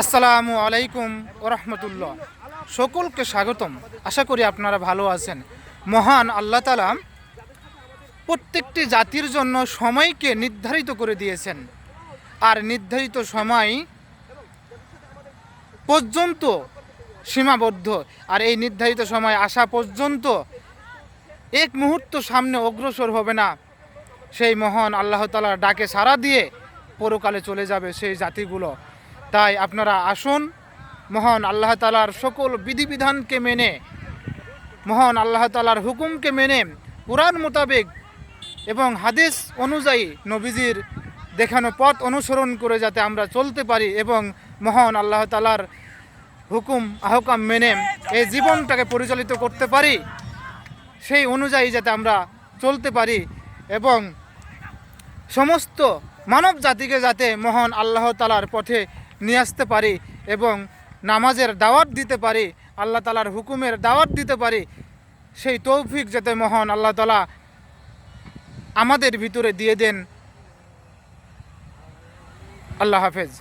আসসালামু আলাইকুম ওরহমতুল্লাহ। সকলকে স্বাগতম। আশা করি আপনারা ভালো আছেন। মহান আল্লাহ তাআলা প্রত্যেকটি জাতির জন্য সময়কে নির্ধারিত করে দিয়েছেন, আর নির্ধারিত সময় পর্যন্ত সীমাবদ্ধ। আর এই নির্ধারিত সময় আসা পর্যন্ত এক মুহূর্ত সামনে অগ্রসর হবে না। সেই মহান আল্লাহ তাআলার ডাকে সাড়া দিয়ে পরকালে চলে যাবে সেই জাতিগুলো। তাই আপনারা আসুন, মহান আল্লাহ তাআলার সকল বিধিবিধানকে মেনে, মহান আল্লাহ তাআলার হুকুমকে মেনে, কুরআন মোতাবেক এবং হাদিস অনুযায়ী নবীজির দেখানো পথ অনুসরণ করে যাতে আমরা চলতে পারি এবং মহান আল্লাহ তাআলার হুকুম আহকাম মেনে এই জীবনটাকে পরিচালিত করতে পারি, সেই অনুযায়ী যাতে আমরা চলতে পারি এবং সমস্ত মানব জাতিকে যাতে মহান আল্লাহ তাআলার পথে নিয়ে আসতে পারি এবং নামাজের দাওয়াত দিতে পারি, আল্লাহ তাআলার হুকুমের দাওয়াত দিতে পারি, সেই তৌফিক যাতে মহান আল্লাহ তাআলা আমাদের ভিতরে দিয়ে দেন। আল্লাহ হাফেজ।